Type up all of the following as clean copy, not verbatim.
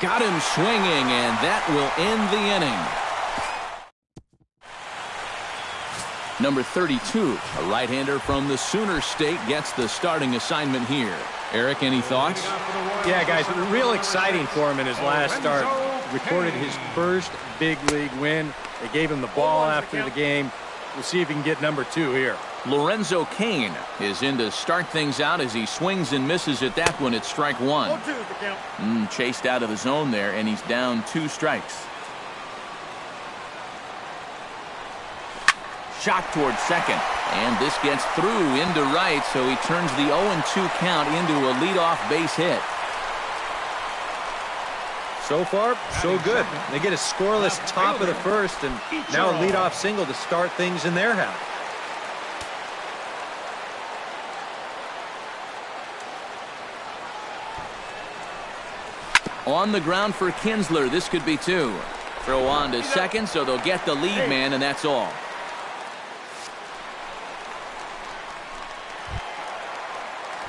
Got him swinging, and that will end the inning. Number 32, a right-hander from the Sooner State, gets the starting assignment here. Eric, any thoughts? Yeah, guys, real exciting for him in his last start. Recorded his first big league win. They gave him the ball after the game. We'll see if he can get number 2 here. Lorenzo Cain is in to start things out as he swings and misses at that one at strike 1. Chased out of the zone there, and he's down 2 strikes. Shot towards second, and this gets through into right, so he turns the 0-2 count into a leadoff base hit. So far, so good. They get a scoreless top of the first, and now a leadoff single to start things in their half. On the ground for Kinsler. This could be 2. Throw on to second, so they'll get the lead man, and that's all.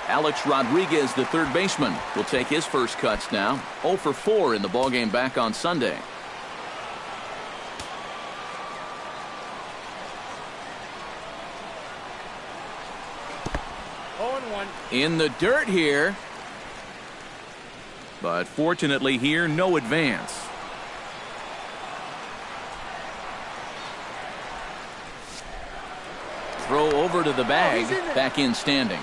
Alex Rodriguez, the third baseman, will take his first cuts now. 0 for 4 in the ballgame back on Sunday. In the dirt here. But fortunately here, no advance. Throw over to the bag, back in standing.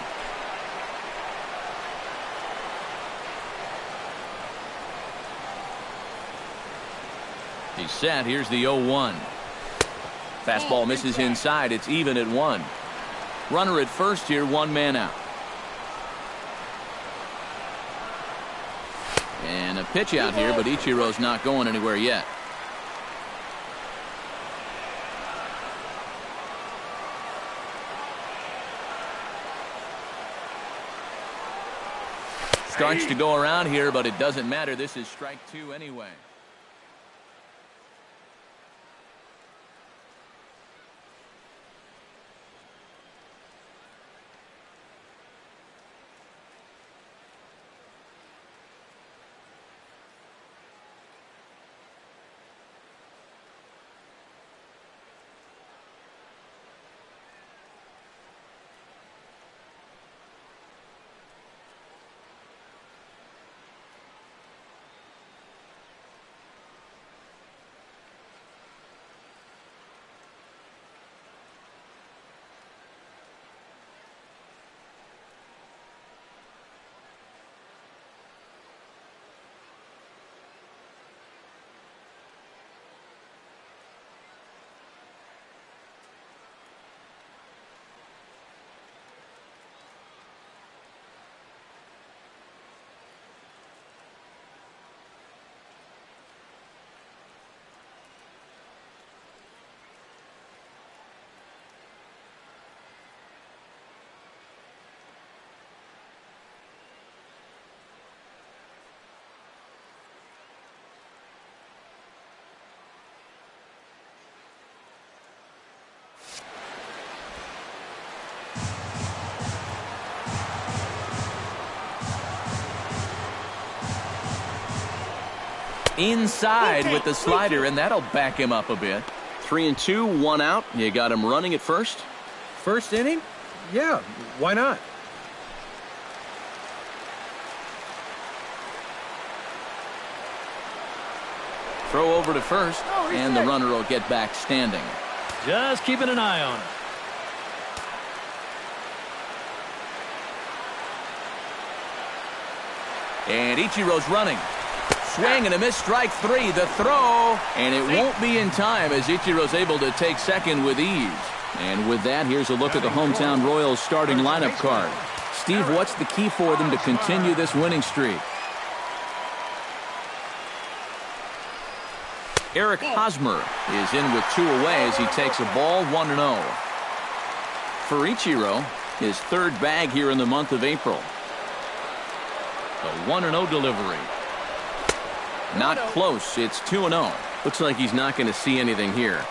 He's set. Here's the 0-1. Fastball misses inside. It's even at 1. Runner at first here, 1 man out. And a pitch out here, but Ichiro's not going anywhere yet. Starts to go around here, but it doesn't matter. This is strike 2 anyway. Inside with the slider, and that'll back him up a bit. 3-2, 1 out. You got him running at first. First inning? Yeah, why not? Throw over to first, and the runner will get back standing. Just keeping an eye on him. And Ichiro's running. Swing and a miss, strike 3. The throw, and it won't be in time as Ichiro's able to take second with ease. And with that, here's a look at the hometown Royals starting lineup card. Steve, what's the key for them to continue this winning streak? Eric Hosmer is in with 2 away as he takes a ball 1-0. For Ichiro, his 3rd bag here in the month of April. The 1-0 delivery. Not close. It's 2-0. Looks like he's not going to see anything here.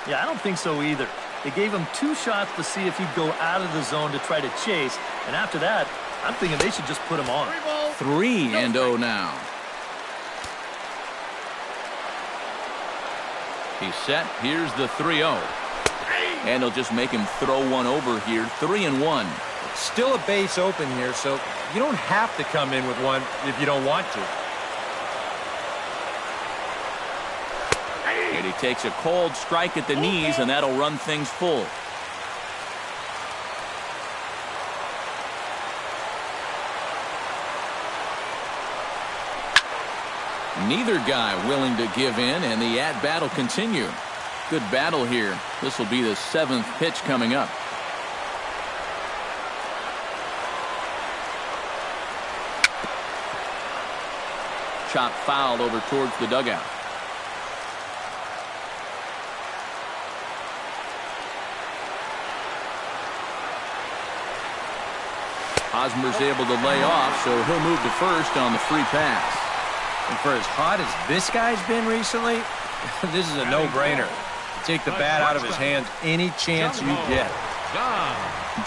Yeah, I don't think so either. They gave him 2 shots to see if he'd go out of the zone to try to chase. And after that, I'm thinking they should just put him on. 3-0 now. He's set. Here's the 3-0. And he'll just make him throw one over here. 3-1. Still a base open here, so you don't have to come in with one if you don't want to. And he takes a cold strike at the knees, and that'll run things full. Neither guy willing to give in, and the at-bat will continue. Good battle here. This will be the 7th pitch coming up. Chop foul over towards the dugout. Hosmer's able to lay off, so he'll move to first on the free pass. And for as hot as this guy's been recently, this is a no-brainer. Take the bat out of his hands any chance you get.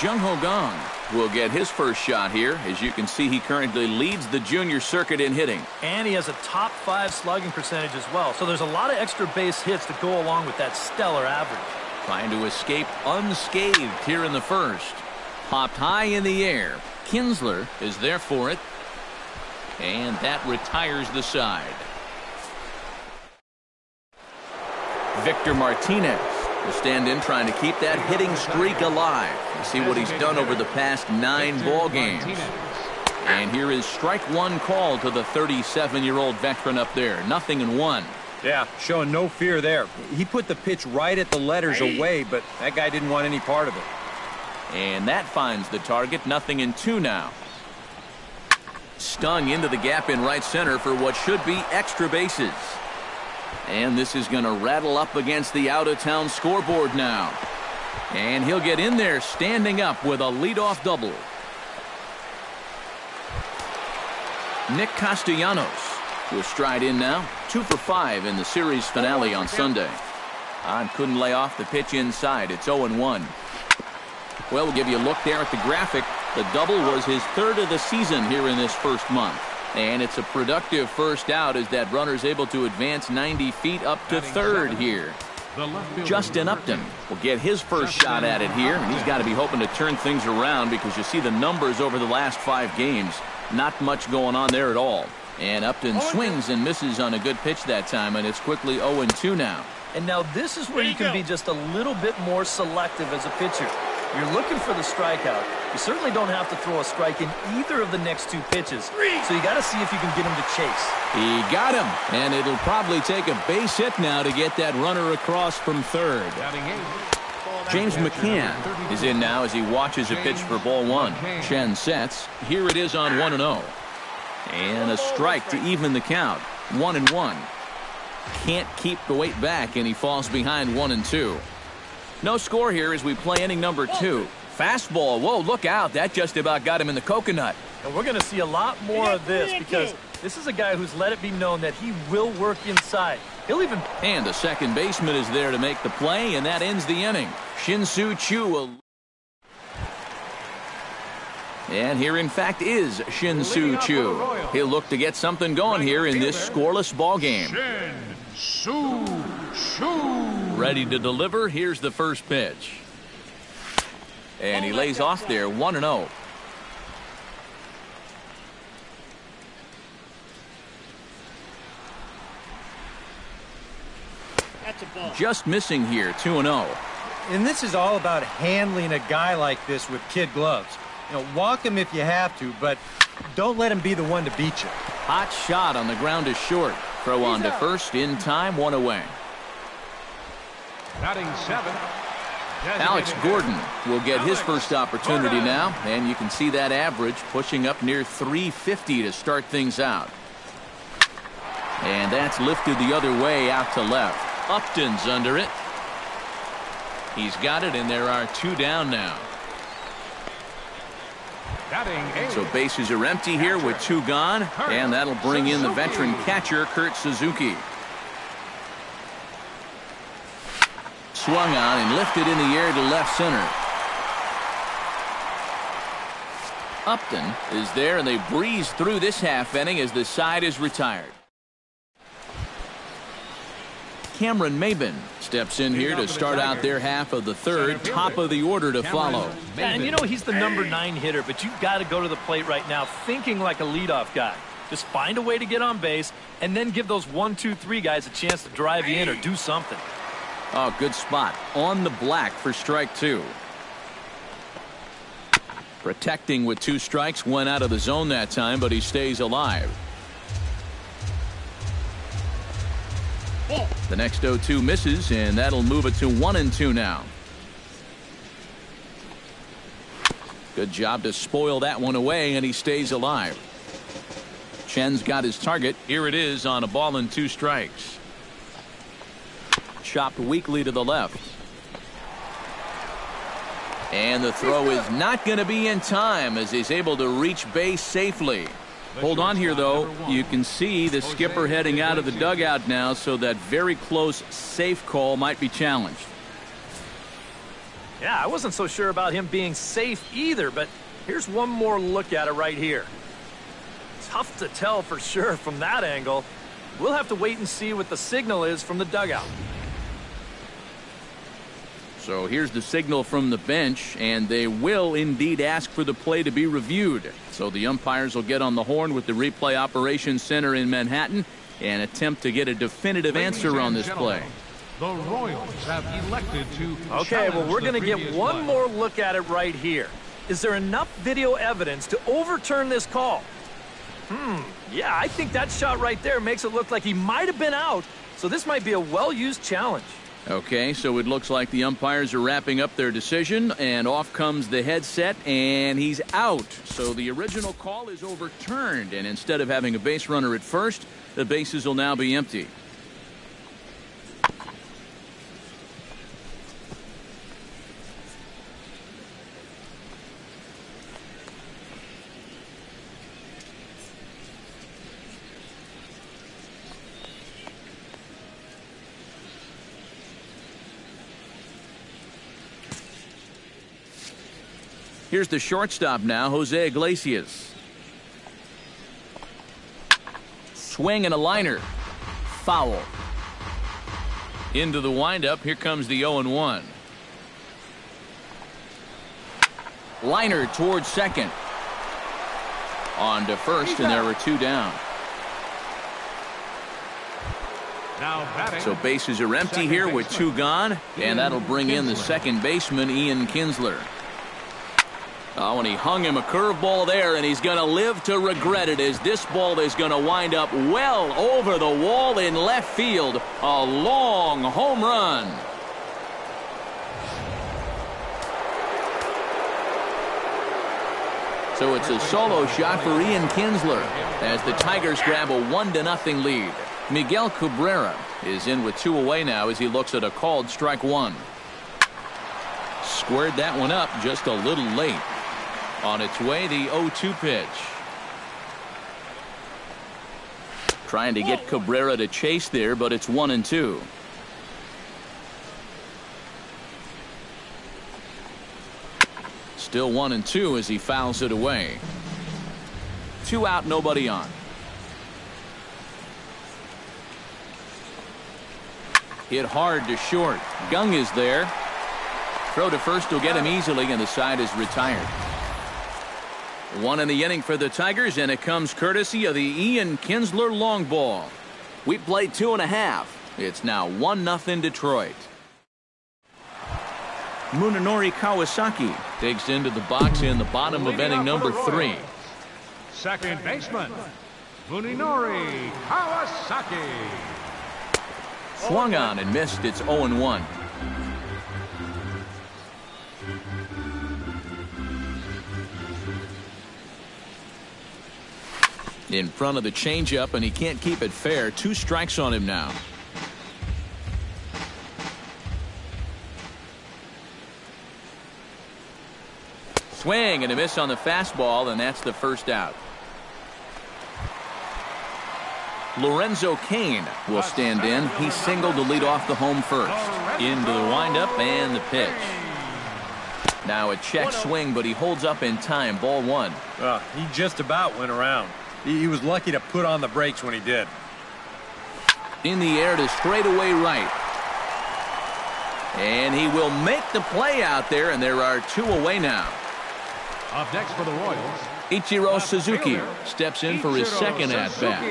Jung-Ho Gong will get his first shot here. As you can see, he currently leads the junior circuit in hitting. And he has a top 5 slugging percentage as well. So there's a lot of extra base hits to go along with that stellar average. Trying to escape unscathed here in the first. Popped high in the air. Kinsler is there for it. And that retires the side. Victor Martinez will stand in trying to keep that hitting streak alive. You see what he's done over the past 9 ball games. And here is strike one call to the 37-year-old veteran up there. 0-1. Yeah, showing no fear there. He put the pitch right at the letters away, but that guy didn't want any part of it. And that finds the target. 0-2 now. Stung into the gap in right center for what should be extra bases. And this is going to rattle up against the out-of-town scoreboard now. And he'll get in there standing up with a leadoff double. Nick Castellanos will stride in now. 2 for 5 in the series finale on Sunday. Couldn't lay off the pitch inside. It's 0-1. Well, we'll give you a look there at the graphic. The double was his 3rd of the season here in this first month. And it's a productive first out as that runner's able to advance 90 feet up to 3rd here. Justin Upton will get his first shot at it here, and he's got to be hoping to turn things around because you see the numbers over the last 5 games. Not much going on there at all. And Upton swings and misses on a good pitch that time, and it's quickly 0-2 now. And now this is where you can be just a little bit more selective as a pitcher. You're looking for the strikeout. You certainly don't have to throw a strike in either of the next 2 pitches. So you got to see if you can get him to chase. He got him, and it'll probably take a base hit now to get that runner across from 3rd. James McCann is in now as he watches a pitch for ball 1. Chen sets. Here it is on 1-0. And a strike to even the count. 1-1. Can't keep the weight back, and he falls behind 1-2. No score here as we play inning number 2. Fastball. Whoa, look out. That just about got him in the coconut. And we're going to see a lot more of this because this is a guy who's let it be known that he will work inside. He'll even... And the second baseman is there to make the play, and that ends the inning. Shin-Soo Choo will... And here, in fact, is Shin-Soo Choo. He'll look to get something going here in this scoreless ball game. Shin-Soo Choo. Ready to deliver. Here's the first pitch. And he lays off there, 1-0. Just missing here, 2-0. And this is all about handling a guy like this with kid gloves. You know, walk him if you have to, but don't let him be the one to beat you. Hot shot on the ground is short. Throw on to first in time, 1 away. Batting 7. Alex Gordon will get his first opportunity now, and you can see that average pushing up near 350 to start things out. And that's lifted the other way out to left. Upton's under it. He's got it, and there are 2 down now. So bases are empty here with 2 gone, and that'll bring in the veteran catcher, Kurt Suzuki. Swung on and lifted in the air to left center. Upton is there, and they breeze through this half inning as the side is retired. Cameron Maben steps in here to start out their half of the third. Top of the order to follow. And you know he's the number 9 hitter, but you've got to go to the plate right now thinking like a leadoff guy. Just find a way to get on base and then give those 1, 2, 3 guys a chance to drive you in or do something. Oh, good spot. On the black for strike 2. Protecting with 2 strikes, went out of the zone that time, but he stays alive. The next 0-2 misses, and that'll move it to 1-2 now. Good job to spoil that one away, and he stays alive. Chen's got his target. Here it is on a ball and 2 strikes. Chopped weakly to the left. And the throw is not going to be in time as he's able to reach base safely. Hold on here, though. You can see the skipper heading out of the dugout now, so that very close safe call might be challenged. Yeah, I wasn't so sure about him being safe either, but here's one more look at it right here. Tough to tell for sure from that angle. We'll have to wait and see what the signal is from the dugout. So here's the signal from the bench, and they will indeed ask for the play to be reviewed. So the umpires will get on the horn with the replay operations center in Manhattan and attempt to get a definitive answer on this play. The Royals have elected to. Okay, well, we're going to get one more look at it right here. Is there enough video evidence to overturn this call? Yeah, I think that shot right there makes it look like he might have been out. So this might be a well-used challenge. Okay, so it looks like the umpires are wrapping up their decision, and off comes the headset, and he's out. So the original call is overturned, and instead of having a base runner at first, the bases will now be empty. Here's the shortstop now, Jose Iglesias. Swing and a liner. Foul. Into the windup. Here comes the 0-1. Liner towards second. On to first, and there were 2 down. So bases are empty here with 2 gone, and that'll bring in the second baseman, Ian Kinsler. Oh, and he hung him a curveball there, and he's going to live to regret it as this ball is going to wind up well over the wall in left field. A long home run. So it's a solo shot for Ian Kinsler as the Tigers grab a 1-0 lead. Miguel Cabrera is in with 2 away now as he looks at a called strike 1. Squared that one up just a little late. On its way, the 0-2 pitch. Trying to get Cabrera to chase there, but it's 1-2. Still 1-2 as he fouls it away. 2 out, nobody on. Hit hard to short. Gung is there. Throw to first will get him easily, and the side is retired. 1 in the inning for the Tigers, and it comes courtesy of the Ian Kinsler long ball. We played 2.5. It's now 1-0 Detroit. Munenori Kawasaki digs into the box in the bottom of inning number 3. Second baseman, Munenori Kawasaki. Swung on and missed. It's 0-1. In front of the changeup, and he can't keep it fair. 2 strikes on him now. Swing and a miss on the fastball, and that's the first out. Lorenzo Cain will stand in. He singled to lead off the home first. Into the windup and the pitch. Now a check swing, but he holds up in time. Ball 1. He just about went around. He was lucky to put on the brakes when he did. In the air to straightaway right. And he will make the play out there, and there are 2 away now. Up next for the Royals, Ichiro Suzuki steps in for his second at-bat.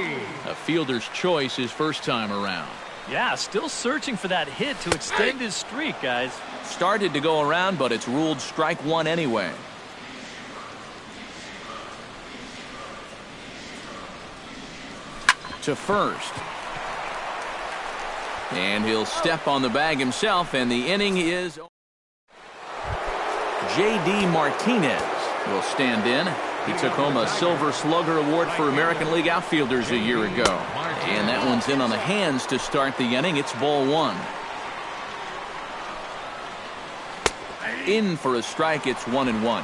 A fielder's choice his first time around. Yeah, still searching for that hit to extend his streak, guys. Started to go around, but it's ruled strike 1 anyway. To first. And he'll step on the bag himself, and the inning is... J.D. Martinez will stand in. He took home a Silver Slugger Award for American League outfielders a year ago. And that one's in on the hands to start the inning. It's ball 1. In for a strike. It's 1-1.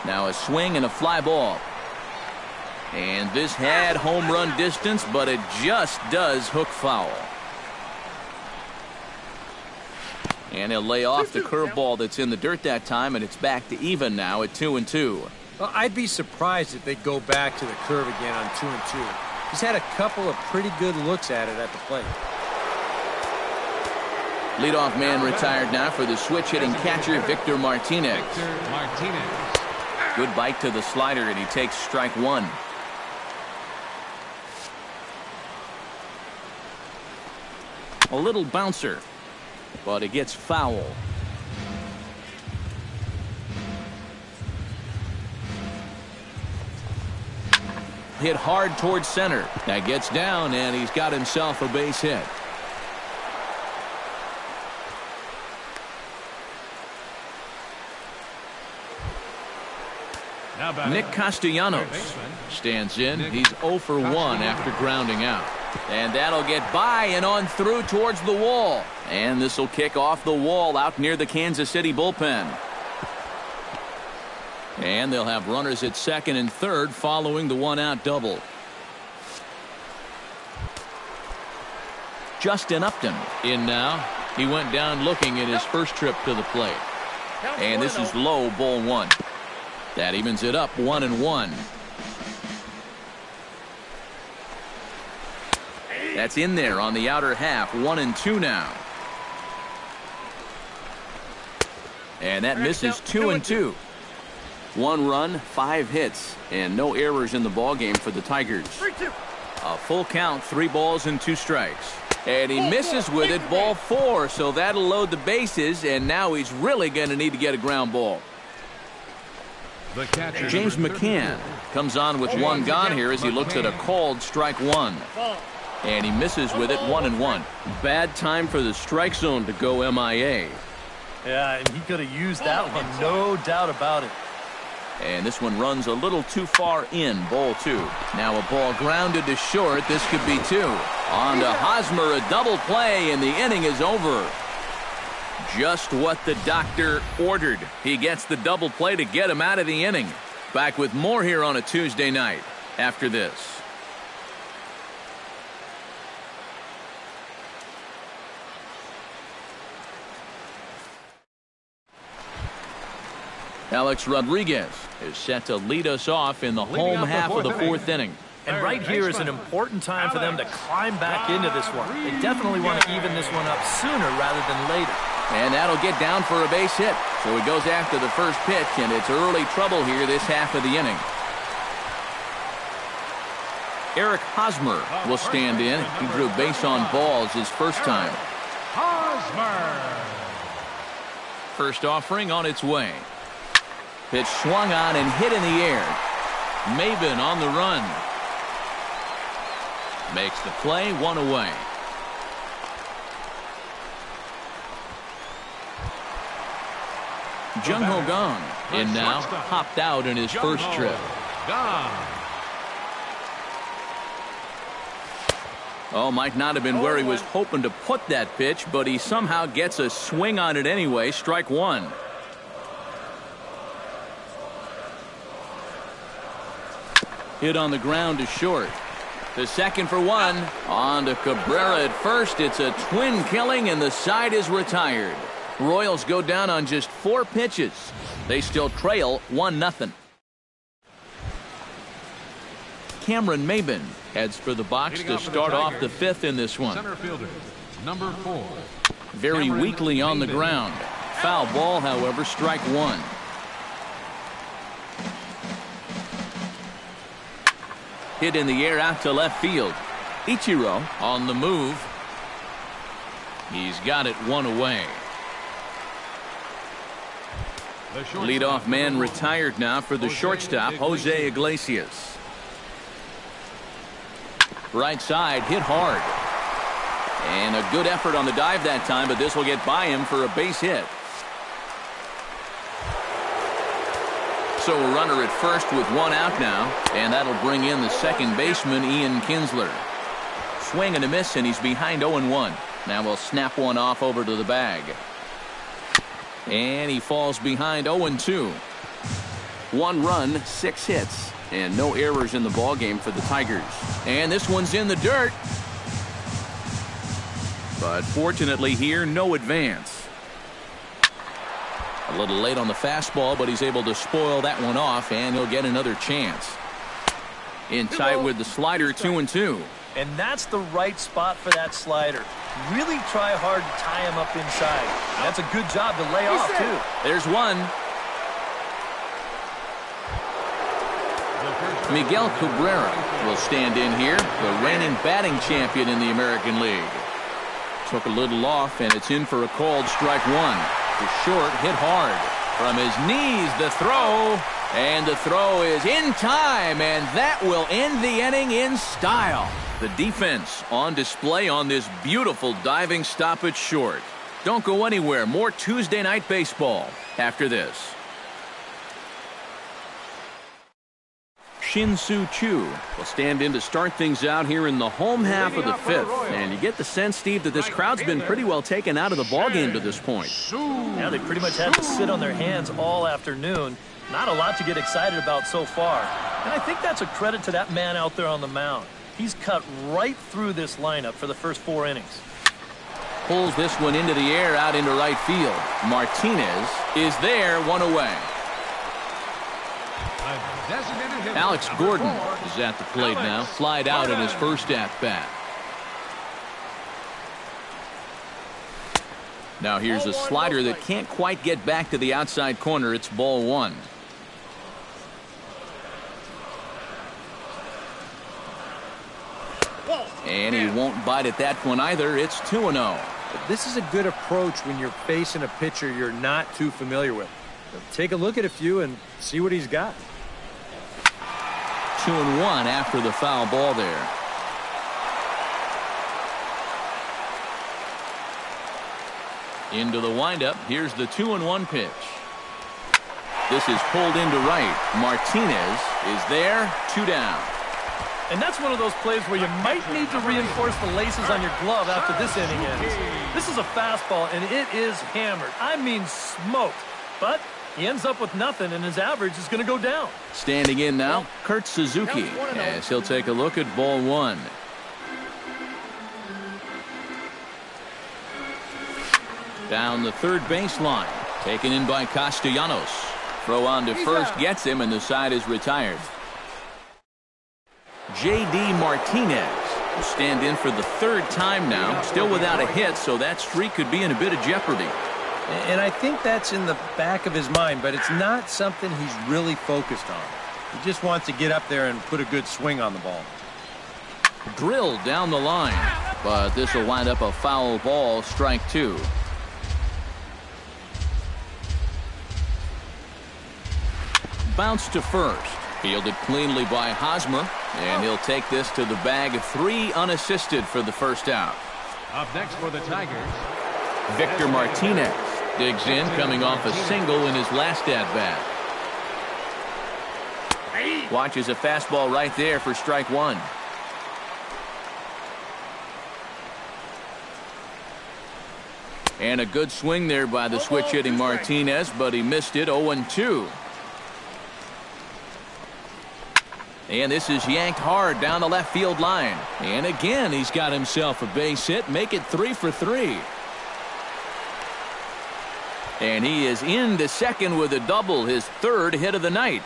Now a swing and a fly ball. And this had home run distance, but it just does hook foul. And he'll lay off the curveball that's in the dirt that time, and it's back to even now at 2-2. Well, I'd be surprised if they go back to the curve again on 2-2. He's had a couple of pretty good looks at it at the plate. Leadoff man retired now for the switch-hitting catcher, Victor Martinez. Good bite to the slider, and he takes strike 1. A little bouncer, but it gets foul. Hit hard towards center. That gets down, and he's got himself a base hit. Nick Castellanos stands in. He's 0 for 1 after grounding out. And that'll get by and on through towards the wall. And this will kick off the wall out near the Kansas City bullpen. And they'll have runners at second and third following the 1-out double. Justin Upton in now. He went down looking at his first trip to the plate. And this is low, ball 1. That evens it up 1-1. That's in there on the outer half. 1-2 now. And that misses 2-2. 1 run, 5 hits, and no errors in the ballgame for the Tigers. A full count, 3 balls and 2 strikes. And he misses with it, ball 4, so that'll load the bases, and now he's really going to need to get a ground ball. James McCann comes on with 1 gone here as he looks at a called strike 1. And he misses with it, 1-1. Bad time for the strike zone to go MIA. Yeah, and he could have used that one, no doubt about it. And this one runs a little too far in, ball 2. Now a ball grounded to short. This could be 2. On to Hosmer, a double play, and the inning is over. Just what the doctor ordered. He gets the double play to get him out of the inning. Back with more here on a Tuesday night after this. Alex Rodriguez is set to lead us off in the home half of the 4th inning. And right here is an important time for them to climb back into this one. They definitely want to even this one up sooner rather than later. And that'll get down for a base hit. So he goes after the first pitch, and it's early trouble here this half of the inning. Eric Hosmer will stand in. He drew base on balls his first time. Hosmer. First offering on its way. Pitch swung on and hit in the air. Maben on the run. Makes the play, 1 away. Jung Ho Gong in now, hopped out in his first trip. Oh, might not have been where he was hoping to put that pitch, but he somehow gets a swing on it anyway. Strike 1. Hit on the ground to short. The second for 1. On to Cabrera at first. It's a twin killing, and the side is retired. Royals go down on just 4 pitches. They still trail 1-0. Cameron Maben heads for the box to start off the 5th in this one. Center fielder, number 4. Very weakly on the ground. Foul ball, however, strike one. Hit in the air out to left field. Ichiro on the move. He's got it one away. Leadoff man retired now for the shortstop, Jose Iglesias. Right side, hit hard. And a good effort on the dive that time, but this will get by him for a base hit. So a runner at first with one out now, and that'll bring in the second baseman, Ian Kinsler. Swing and a miss, and he's behind 0-1. Now we'll snap one off over to the bag. And he falls behind 0-2. 1 run, 6 hits, and no errors in the ballgame for the Tigers. And this one's in the dirt. But fortunately here, no advance. A little late on the fastball, but he's able to spoil that one off, and he'll get another chance. In tight with the slider, 2-2. And that's the right spot for that slider. Really try hard to tie him up inside. That's a good job to lay off, too. There's one. Miguel Cabrera will stand in here, the reigning batting champion in the American League. Took a little off, and it's in for a called strike one. The short hit hard. From his knees, the throw. And the throw is in time, and that will end the inning in style. The defense on display on this beautiful diving stop at short. Don't go anywhere. More Tuesday night baseball after this. Shin-Soo Choo will stand in to start things out here in the home half of the 5th. And you get the sense, Steve, that this crowd's been pretty well taken out of the ballgame to this point. Yeah, they pretty much had to sit on their hands all afternoon. Not a lot to get excited about so far. And I think that's a credit to that man out there on the mound. He's cut right through this lineup for the first 4 innings. Pulls this one into the air out into right field. Martinez is there, 1 away. Alex Gordon is at the plate now. Flied out in his first at-bat. Now here's a slider that can't quite get back to the outside corner. It's ball 1. And he won't bite at that one either. It's 2-0. This is a good approach when you're facing a pitcher you're not too familiar with. Take a look at a few and see what he's got. 2-1 after the foul ball there. Into the windup. Here's the 2-1 pitch. This is pulled into right. Martinez is there. 2 down. And that's one of those plays where you might need to reinforce the laces on your glove after this inning ends. This is a fastball, and it is hammered. I mean smoked. But he ends up with nothing, and his average is going to go down. Standing in now, Kurt Suzuki, as he'll take a look at ball 1. Down the third baseline. Taken in by Castellanos. Throw on to first gets him, and the side is retired. J.D. Martinez will stand in for the 3rd time now. Still without a hit, so that streak could be in a bit of jeopardy. And I think that's in the back of his mind, but it's not something he's really focused on. He just wants to get up there and put a good swing on the ball. Drilled down the line, but this will wind up a foul ball, strike 2. Bounce to first. Fielded cleanly by Hosmer, and he'll take this to the bag. 3 unassisted for the first out. Up next for the Tigers, Victor Martinez digs in, coming off a single in his last at-bat. Watches a fastball right there for strike 1. And a good swing there by the switch-hitting Martinez, but he missed it. 0-2. And this is yanked hard down the left field line. And again, he's got himself a base hit. Make it 3 for 3. And he is into second with a double, his 3rd hit of the night.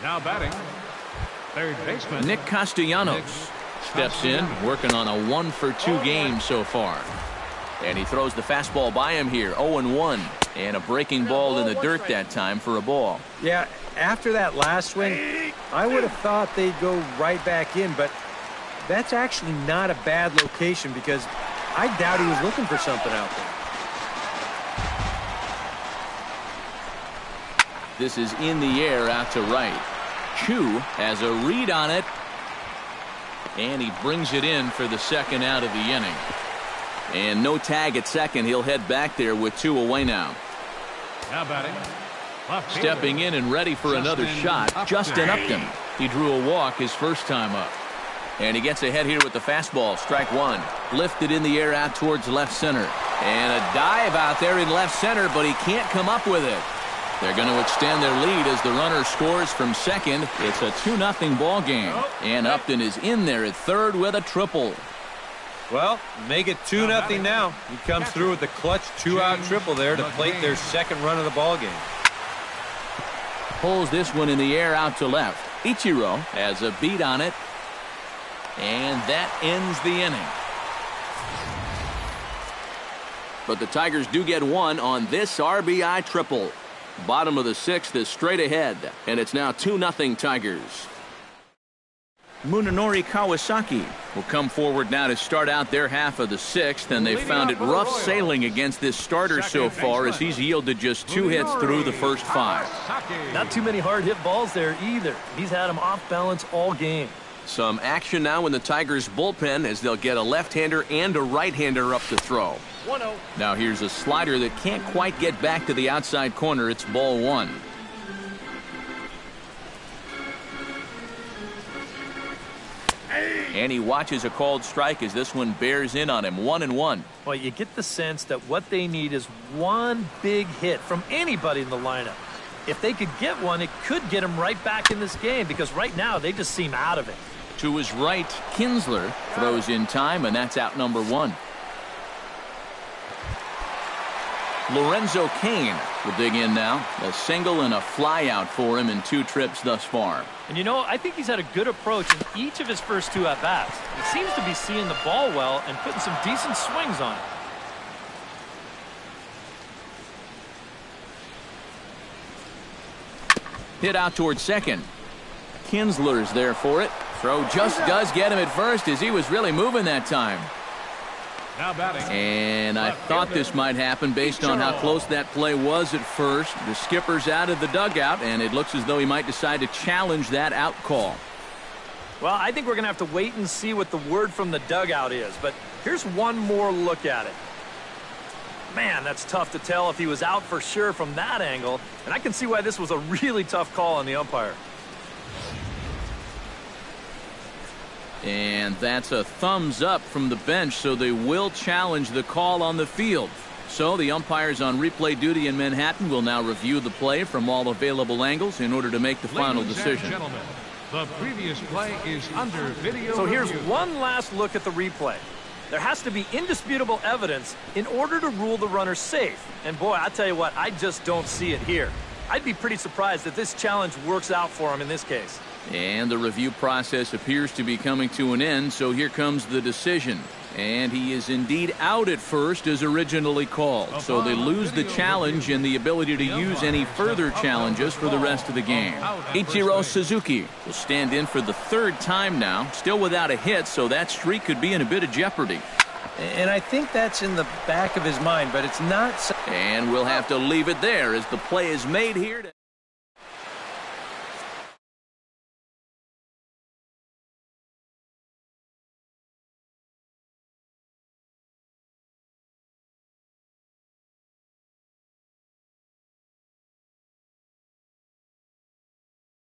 now batting, Third baseman Nick Castellanos steps in, working on a 1-for-2 game so far. And he throws the fastball by him here, 0-1. And a breaking ball in the dirt that time for a ball. Yeah, after that last swing, I would have thought they'd go right back in, but that's actually not a bad location because I doubt he was looking for something out there. This is in the air out to right. Chu has a read on it, and he brings it in for the second out of the inning. And no tag at second. He'll head back there with 2 away now. now batting. Stepping in and ready for another shot, Justin Upton. He drew a walk his first time up. And he gets ahead here with the fastball. Strike one. Lifted in the air out towards left center. And a dive out there in left center, but he can't come up with it. They're going to extend their lead as the runner scores from second. It's a 2-0 ball game. And Upton is in there at third with a triple. Well, make it 2-0 now. He comes through with the clutch 2-out triple there to plate their second run of the ball game. Pulls this one in the air out to left. Ichiro has a beat on it. And that ends the inning. But the Tigers do get one on this RBI triple. Bottom of the sixth is straight ahead, and it's now 2-0 Tigers. Munenori Kawasaki will come forward now to start out their half of the sixth, and they've found it rough sailing against this starter so far as he's yielded just 2 hits through the first 5. Not too many hard hit balls there either. He's had them off balance all game. Some action now in the Tigers bullpen as they'll get a left-hander and a right-hander up to throw. 1-0. Now here's a slider that can't quite get back to the outside corner. It's ball one. And he watches a called strike as this one bears in on him. 1-1. Well, you get the sense that what they need is one big hit from anybody in the lineup. If they could get one, it could get them right back in this game because right now they just seem out of it. To his right, Kinsler throws in time, and that's out number 1. Lorenzo Cain will dig in now. A single and a fly out for him in 2 trips thus far. And you know, I think he's had a good approach in each of his first 2 at-bats. He seems to be seeing the ball well and putting some decent swings on it. Hit out towards second. Kinsler's there for it. Throw just does get him at first as he was really moving that time. Now batting. And I thought this might happen based on how close that play was at first. The skipper's out of the dugout, and it looks as though he might decide to challenge that out call. Well, I think we're going to have to wait and see what the word from the dugout is. But here's one more look at it. Man, that's tough to tell if he was out for sure from that angle. And I can see why this was a really tough call on the umpire. And that's a thumbs up from the bench, so they will challenge the call on the field. So the umpires on replay duty in Manhattan will now review the play from all available angles in order to make the final decision. Ladies and gentlemen, the previous play is under video So here's review. one last look at the replay. There has to be indisputable evidence in order to rule the runner safe. And boy, I tell you what, I just don't see it here. I'd be pretty surprised if this challenge works out for him in this case. And the review process appears to be coming to an end, so here comes the decision. And he is indeed out at first as originally called. So they lose the challenge and the ability to use any further challenges for the rest of the game. Ichiro Suzuki will stand in for the 3rd time now, still without a hit, so that streak could be in a bit of jeopardy. And I think that's in the back of his mind, but it's not. And we'll have to leave it there as the play is made here.